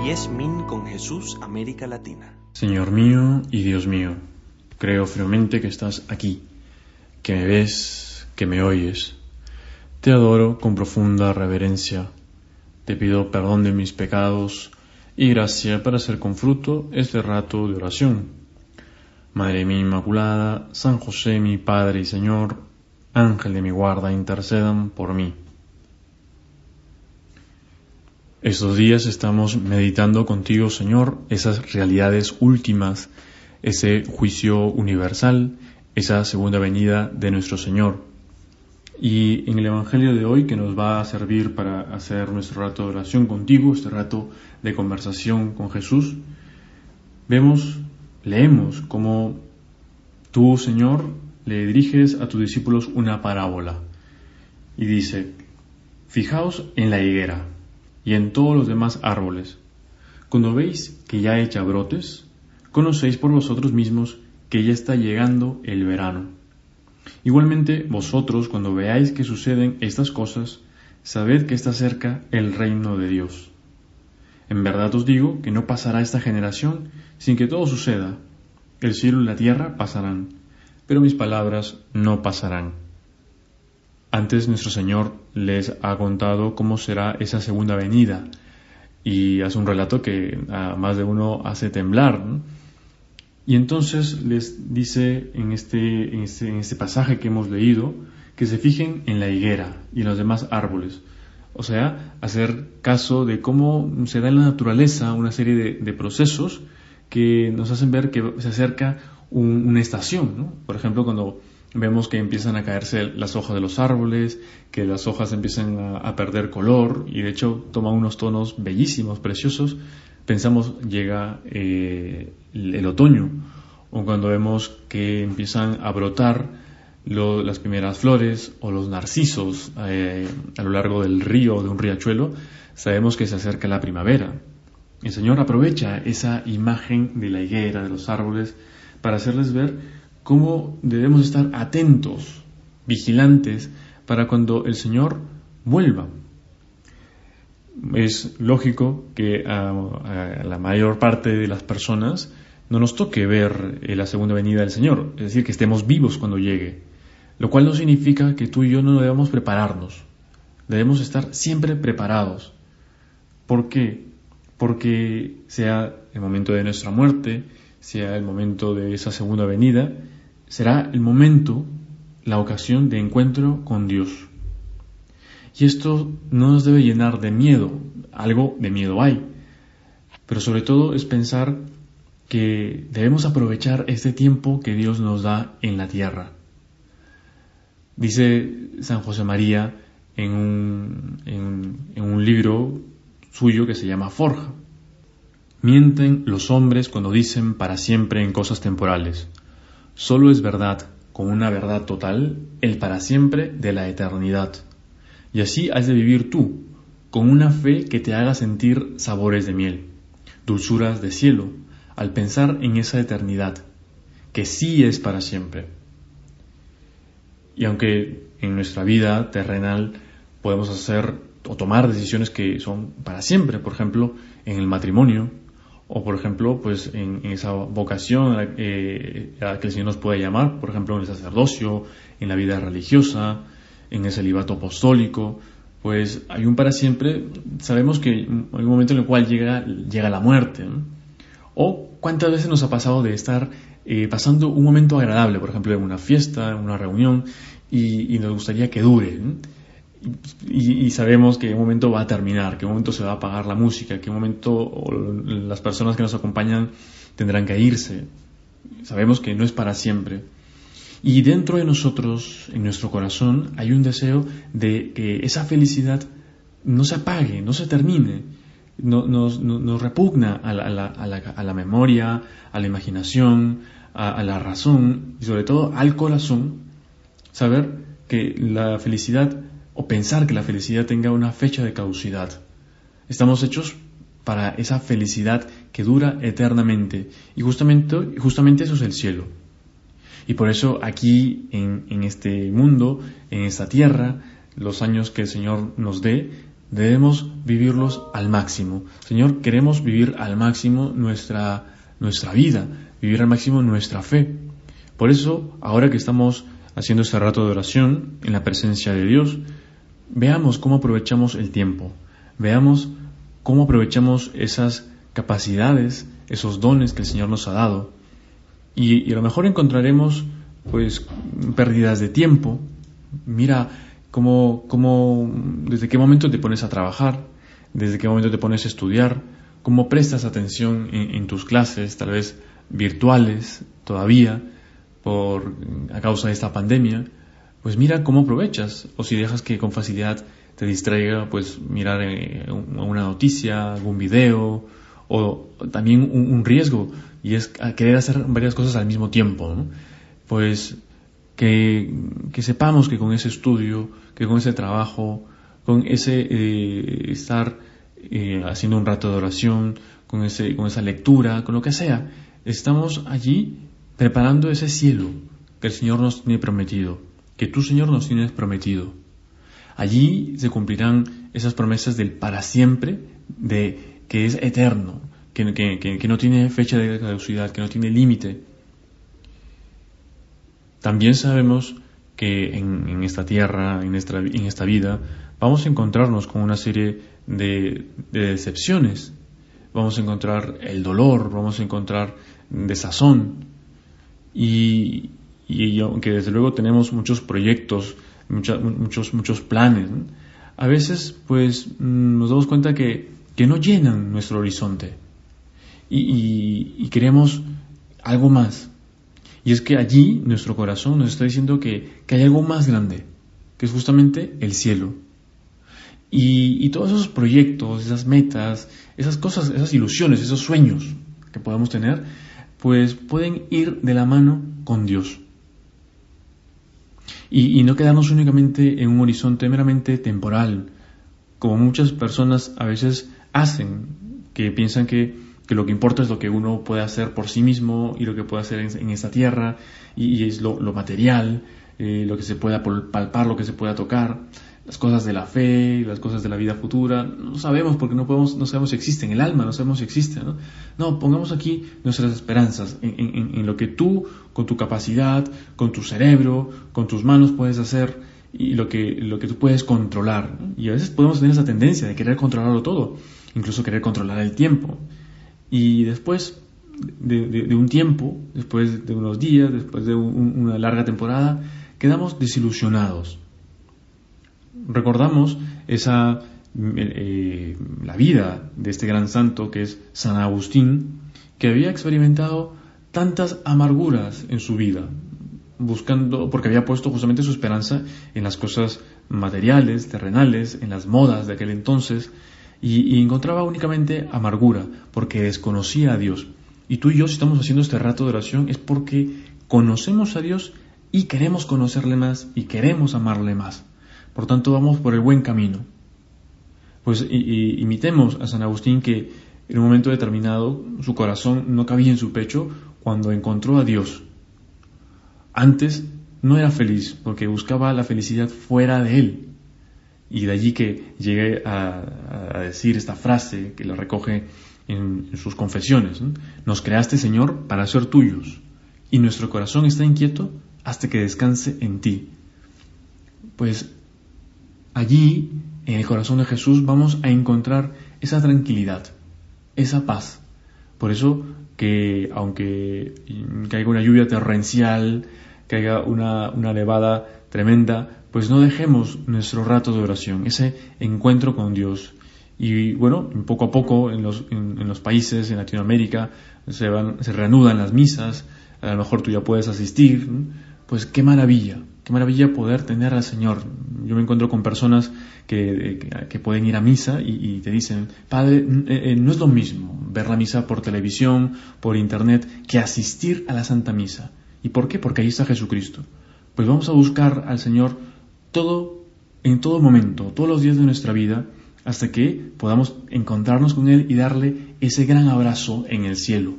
Mies Min con Jesús, América Latina. Señor mío y Dios mío, creo firmemente que estás aquí, que me ves, que me oyes. Te adoro con profunda reverencia. Te pido perdón de mis pecados y gracia para hacer con fruto este rato de oración. Madre mía Inmaculada, San José mi Padre y Señor, Ángel de mi guarda, intercedan por mí. Estos días estamos meditando contigo, Señor, esas realidades últimas, ese juicio universal, esa segunda venida de nuestro Señor. Y en el Evangelio de hoy, que nos va a servir para hacer nuestro rato de oración contigo, este rato de conversación con Jesús, leemos cómo tú, Señor, le diriges a tus discípulos una parábola. Y dice: fijaos en la higuera y en todos los demás árboles. Cuando veis que ya echa brotes, conocéis por vosotros mismos que ya está llegando el verano. Igualmente vosotros, cuando veáis que suceden estas cosas, sabed que está cerca el reino de Dios. En verdad os digo que no pasará esta generación sin que todo suceda. El cielo y la tierra pasarán, pero mis palabras no pasarán. Antes nuestro Señor les ha contado cómo será esa segunda venida y hace un relato que a más de uno hace temblar, ¿no? Y entonces les dice en este pasaje que hemos leído que se fijen en la higuera y en los demás árboles. O sea, hacer caso de cómo se da en la naturaleza una serie de procesos que nos hacen ver que se acerca una estación, ¿no? Por ejemplo, cuando vemos que empiezan a caerse las hojas de los árboles, que las hojas empiezan a perder color y de hecho toman unos tonos bellísimos, preciosos. Pensamos llega el otoño, o cuando vemos que empiezan a brotar las primeras flores o los narcisos a lo largo del río o de un riachuelo, sabemos que se acerca la primavera. El Señor aprovecha esa imagen de la higuera, de los árboles, para hacerles ver cómo debemos estar atentos, vigilantes, para cuando el Señor vuelva. Es lógico que a la mayor parte de las personas no nos toque ver la segunda venida del Señor, es decir, que estemos vivos cuando llegue, lo cual no significa que tú y yo no debamos prepararnos. Debemos estar siempre preparados. ¿Por qué? Porque sea el momento de nuestra muerte, sea el momento de esa segunda venida, será el momento, la ocasión de encuentro con Dios. Y esto no nos debe llenar de miedo, algo de miedo hay, pero sobre todo es pensar que debemos aprovechar este tiempo que Dios nos da en la tierra. Dice San José María en un libro suyo que se llama Forja: mienten los hombres cuando dicen para siempre en cosas temporales. Solo es verdad, con una verdad total, el para siempre de la eternidad. Y así has de vivir tú, con una fe que te haga sentir sabores de miel, dulzuras de cielo, al pensar en esa eternidad, que sí es para siempre. Y aunque en nuestra vida terrenal podemos hacer o tomar decisiones que son para siempre, por ejemplo, en el matrimonio, o por ejemplo, pues en esa vocación a la que el Señor nos puede llamar, por ejemplo en el sacerdocio, en la vida religiosa, en el celibato apostólico, pues hay un para siempre. Sabemos que hay un momento en el cual llega la muerte, ¿no? O cuántas veces nos ha pasado de estar pasando un momento agradable, por ejemplo en una fiesta, en una reunión, y nos gustaría que dure, ¿no? Y sabemos que en un momento va a terminar, que en un momento se va a apagar la música, que en un momento las personas que nos acompañan tendrán que irse. Sabemos que no es para siempre. Y dentro de nosotros, en nuestro corazón, hay un deseo de que esa felicidad no se apague, no se termine. Nos repugna a la memoria, a la imaginación, a la razón y sobre todo al corazón, saber que la felicidad o pensar que la felicidad tenga una fecha de caducidad. Estamos hechos para esa felicidad que dura eternamente, y justamente eso es el cielo. Y por eso aquí en este mundo, en esta tierra, los años que el Señor nos dé, debemos vivirlos al máximo. Señor, queremos vivir al máximo nuestra vida, vivir al máximo nuestra fe. Por eso, ahora que estamos haciendo este rato de oración en la presencia de Dios, veamos cómo aprovechamos el tiempo, veamos cómo aprovechamos esas capacidades, esos dones que el Señor nos ha dado. Y a lo mejor encontraremos pues pérdidas de tiempo. Mira desde qué momento te pones a trabajar, desde qué momento te pones a estudiar, cómo prestas atención en tus clases, tal vez virtuales todavía, a causa de esta pandemia. Pues mira cómo aprovechas, o si dejas que con facilidad te distraiga, pues mirar una noticia, algún video, o también un riesgo, y es querer hacer varias cosas al mismo tiempo, ¿no? Pues que sepamos que con ese estudio, que con ese trabajo, con ese estar haciendo un rato de oración, con esa lectura, con lo que sea, estamos allí preparando ese cielo que el Señor nos tiene prometido, que tú, Señor, nos tienes prometido. Allí se cumplirán esas promesas del para siempre, que es eterno, que no tiene fecha de caducidad, que no tiene límite. También sabemos que en esta tierra, en esta vida, vamos a encontrarnos con una serie de decepciones. Vamos a encontrar el dolor, vamos a encontrar desazón. Y aunque desde luego tenemos muchos proyectos, muchos planes, ¿no? A veces pues nos damos cuenta que no llenan nuestro horizonte y queremos algo más. Y es que allí nuestro corazón nos está diciendo que hay algo más grande, que es justamente el cielo. Y todos esos proyectos, esas metas, esas cosas, esas ilusiones, esos sueños que podemos tener, pues pueden ir de la mano con Dios. Y no quedarnos únicamente en un horizonte meramente temporal, como muchas personas a veces hacen, que piensan que lo que importa es lo que uno puede hacer por sí mismo y lo que puede hacer en esta tierra, y es lo material, lo que se pueda palpar, lo que se pueda tocar. Las cosas de la fe, las cosas de la vida futura, no sabemos porque no sabemos si existen, el alma no sabemos si existe, ¿no? No, pongamos aquí nuestras esperanzas en lo que tú, con tu capacidad, con tu cerebro, con tus manos puedes hacer y lo que tú puedes controlar, ¿no? Y a veces podemos tener esa tendencia de querer controlarlo todo, incluso querer controlar el tiempo. Y después de un tiempo, después de unos días, después de una larga temporada, quedamos desilusionados. Recordamos la vida de este gran santo que es San Agustín, que había experimentado tantas amarguras en su vida, porque había puesto justamente su esperanza en las cosas materiales, terrenales, en las modas de aquel entonces, y encontraba únicamente amargura, porque desconocía a Dios. Y tú y yo, si estamos haciendo este rato de oración, es porque conocemos a Dios y queremos conocerle más y queremos amarle más. Por tanto, vamos por el buen camino. Pues imitemos a San Agustín, que en un momento determinado su corazón no cabía en su pecho cuando encontró a Dios. Antes no era feliz porque buscaba la felicidad fuera de él. Y de allí que llegué a decir esta frase que la recoge en sus confesiones, ¿no? Nos creaste, Señor, para ser tuyos, y nuestro corazón está inquieto hasta que descanse en ti. Pues allí, en el corazón de Jesús, vamos a encontrar esa tranquilidad, esa paz. Por eso que aunque caiga una lluvia torrencial, caiga una nevada tremenda, pues no dejemos nuestro rato de oración, ese encuentro con Dios. Y bueno, poco a poco en los países, en Latinoamérica, se reanudan las misas, a lo mejor tú ya puedes asistir, ¿no? Pues qué maravilla poder tener al Señor. Yo me encuentro con personas que pueden ir a misa y te dicen, Padre, no es lo mismo ver la misa por televisión, por internet, que asistir a la Santa Misa. ¿Y por qué? Porque ahí está Jesucristo. Pues vamos a buscar al Señor en todo momento, todos los días de nuestra vida, hasta que podamos encontrarnos con Él y darle ese gran abrazo en el cielo.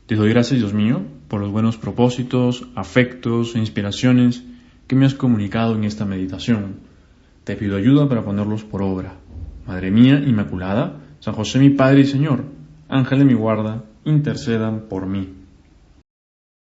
Te doy gracias, Dios mío, por los buenos propósitos, afectos e inspiraciones que me has comunicado en esta meditación. te pido ayuda para ponerlos por obra. Madre mía Inmaculada, San José mi Padre y Señor, Ángel de mi guarda, intercedan por mí.